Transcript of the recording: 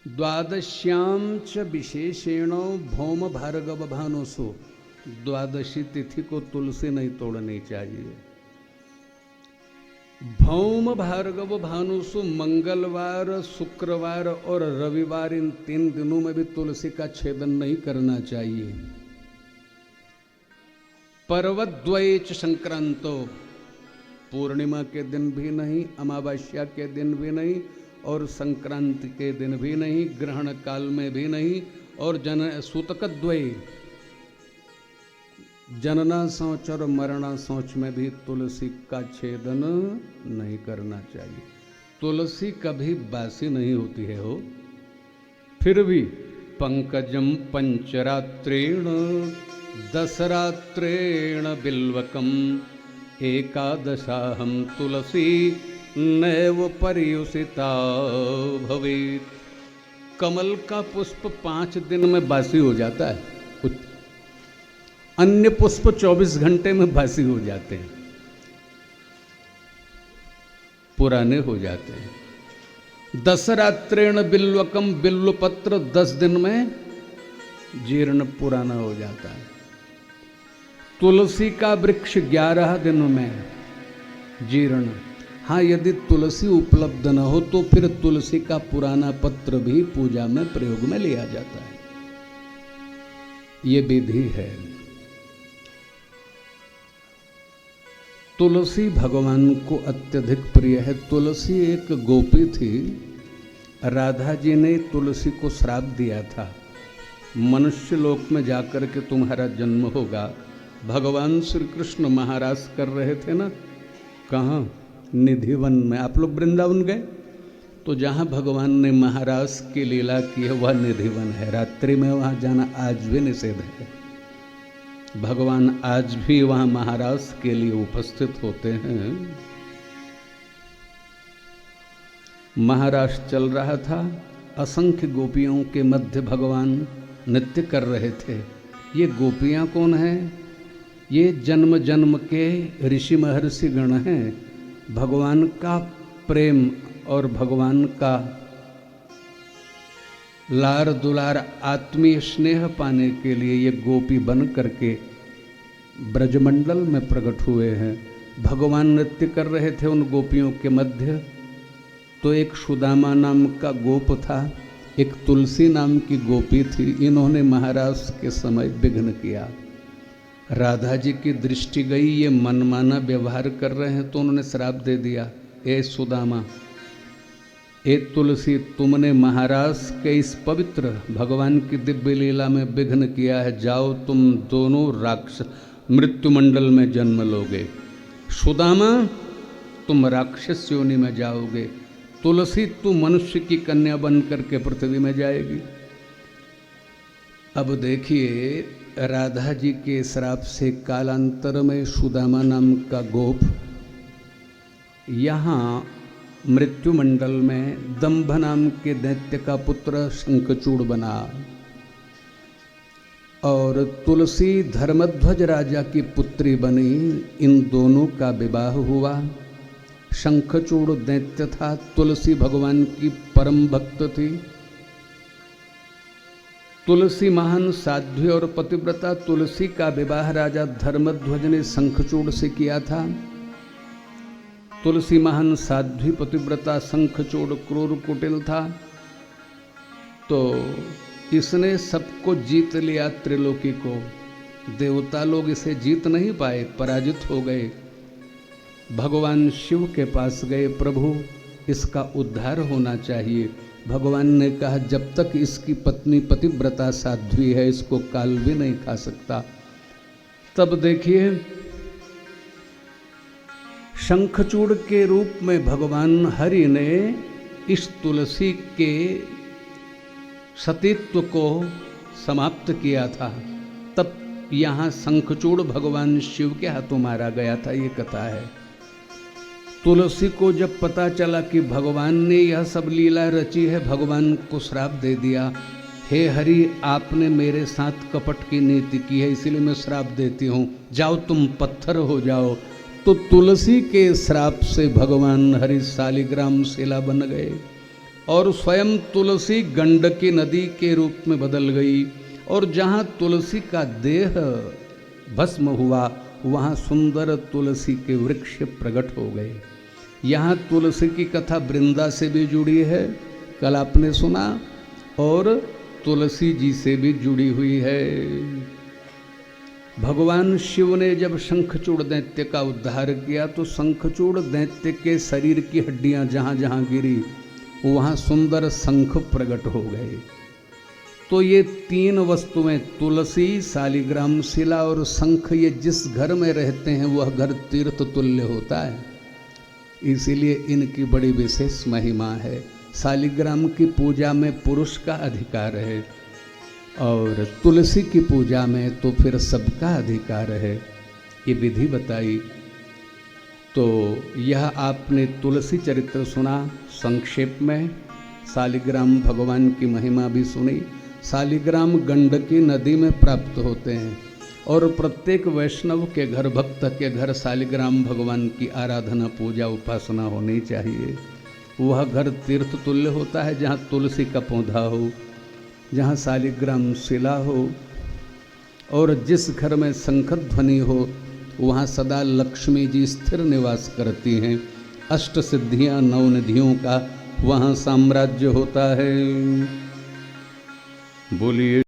द्वादश्याम च विशेषेण भौम भार्गव भानुसु, द्वादशी तिथि को तुलसी नहीं तोड़नी चाहिए। भौम भार्गव भानुसु मंगलवार, शुक्रवार और रविवार, इन 3 दिनों में भी तुलसी का छेदन नहीं करना चाहिए। पर्वद्वयेच संक्रांतो, पूर्णिमा के दिन भी नहीं, अमावस्या के दिन भी नहीं और संक्रांति के दिन भी नहीं, ग्रहण काल में भी नहीं, और सूतकद्वय जनना शौच और मरणा शौच में भी तुलसी का छेदन नहीं करना चाहिए। तुलसी कभी बासी नहीं होती है हो। फिर भी पंकजम पंचरात्रेण दशरात्रेण बिल्वकम एकादशाहम तुलसी नैव पर्युषिता भवेत्। कमल का पुष्प 5 दिन में बासी हो जाता है, अन्य पुष्प 24 घंटे में बासी हो जाते हैं, पुराने हो जाते हैं। दशरात्रेण बिल्वकम, बिल्व पत्र 10 दिन में जीर्ण पुराना हो जाता है। तुलसी का वृक्ष 11 दिन में जीर्ण। हाँ, यदि तुलसी उपलब्ध न हो तो फिर तुलसी का पुराना पत्र भी पूजा में प्रयोग में लिया जाता है। ये विधि है। तुलसी भगवान को अत्यधिक प्रिय है। तुलसी एक गोपी थी। राधा जी ने तुलसी को श्राप दिया था, मनुष्य लोक में जाकर के तुम्हारा जन्म होगा। भगवान श्री कृष्ण महाराज कर रहे थे ना, कहाँ? निधिवन में। आप लोग वृंदावन गए तो जहाँ भगवान ने महाराज की लीला की है वह निधिवन है। रात्रि में वहाँ जाना आज भी निषेध है। भगवान आज भी वहाँ महाराज के लिए उपस्थित होते हैं। महाराज चल रहा था, असंख्य गोपियों के मध्य भगवान नृत्य कर रहे थे। ये गोपियाँ कौन हैं? ये जन्म जन्म के ऋषि महर्षि गण हैं। भगवान का प्रेम और भगवान का लार दुलार आत्मीय स्नेह पाने के लिए ये गोपी बन करके ब्रजमंडल में प्रकट हुए हैं। भगवान नृत्य कर रहे थे उन गोपियों के मध्य। तो एक सुदामा नाम का गोप था, एक तुलसी नाम की गोपी थी। इन्होंने महाराज के समय विघ्न किया। राधा जी की दृष्टि गई, ये मनमाना व्यवहार कर रहे हैं, तो उन्होंने श्राप दे दिया, ए सुदामा, ए तुलसी, तुमने महाराज के इस पवित्र भगवान की दिव्य लीला में विघ्न किया है। जाओ, तुम दोनों राक्षस मृत्युमंडल में जन्म लोगे। सुदामा, तुम राक्षस योनि में जाओगे। तुलसी, तू मनुष्य की कन्या बन करके पृथ्वी में जाएगी। अब देखिए, राधा जी के श्राप से कालांतर में सुदामा नाम का गोप यहाँ मृत्युमंडल में दंभ नाम के दैत्य का पुत्र शंखचूड़ बना और तुलसी धर्मध्वज राजा की पुत्री बनी। इन दोनों का विवाह हुआ। शंखचूड़ दैत्य था, तुलसी भगवान की परम भक्त थी। तुलसी महान साध्वी और पतिव्रता। तुलसी का विवाह राजा धर्मध्वज ने शंखचूड़ से किया था। तुलसी महान साध्वी पतिव्रता, शंखचूड़ क्रूर कुटिल था। तो इसने सबको जीत लिया, त्रिलोकी को। देवता लोग इसे जीत नहीं पाए, पराजित हो गए। भगवान शिव के पास गए, प्रभु इसका उद्धार होना चाहिए। भगवान ने कहा, जब तक इसकी पत्नी पतिव्रता साध्वी है, इसको काल भी नहीं खा सकता। तब देखिए, शंखचूड़ के रूप में भगवान हरि ने इस तुलसी के सतीत्व को समाप्त किया था। तब यहाँ शंखचूड़ भगवान शिव के हाथों मारा गया था, ये कथा है। तुलसी को जब पता चला कि भगवान ने यह सब लीला रची है, भगवान को श्राप दे दिया, हे हरि, आपने मेरे साथ कपट की नीति की है, इसलिए मैं श्राप देती हूँ, जाओ तुम पत्थर हो जाओ। तो तुलसी के श्राप से भगवान हरि शालिग्राम शिला बन गए और स्वयं तुलसी गंडकी नदी के रूप में बदल गई। और जहाँ तुलसी का देह भस्म हुआ वहाँ सुंदर तुलसी के वृक्ष प्रकट हो गए। यहाँ तुलसी की कथा वृंदा से भी जुड़ी है, कल आपने सुना, और तुलसी जी से भी जुड़ी हुई है। भगवान शिव ने जब शंखचूड़ दैत्य का उद्धार किया तो शंखचूड़ दैत्य के शरीर की हड्डियां जहाँ जहाँ गिरी वहाँ सुंदर शंख प्रकट हो गए। तो ये तीन वस्तुएं तुलसी, शालिग्राम शिला और शंख, ये जिस घर में रहते हैं वह घर तीर्थ तुल्य होता है, इसीलिए इनकी बड़ी विशेष महिमा है। शालिग्राम की पूजा में पुरुष का अधिकार है और तुलसी की पूजा में तो फिर सबका अधिकार है, ये विधि बताई। तो यह आपने तुलसी चरित्र सुना संक्षेप में, शालिग्राम भगवान की महिमा भी सुनी। शालिग्राम गंडकी नदी में प्राप्त होते हैं और प्रत्येक वैष्णव के घर, भक्त के घर शालिग्राम भगवान की आराधना, पूजा, उपासना होनी चाहिए। वह घर तीर्थ तुल्य होता है जहाँ तुलसी का पौधा हो, जहाँ शालिग्राम शिला हो, और जिस घर में शंख ध्वनि हो वहाँ सदा लक्ष्मी जी स्थिर निवास करती हैं। अष्ट सिद्धियाँ, नौ निधियों का वहाँ साम्राज्य होता है। बोलिए।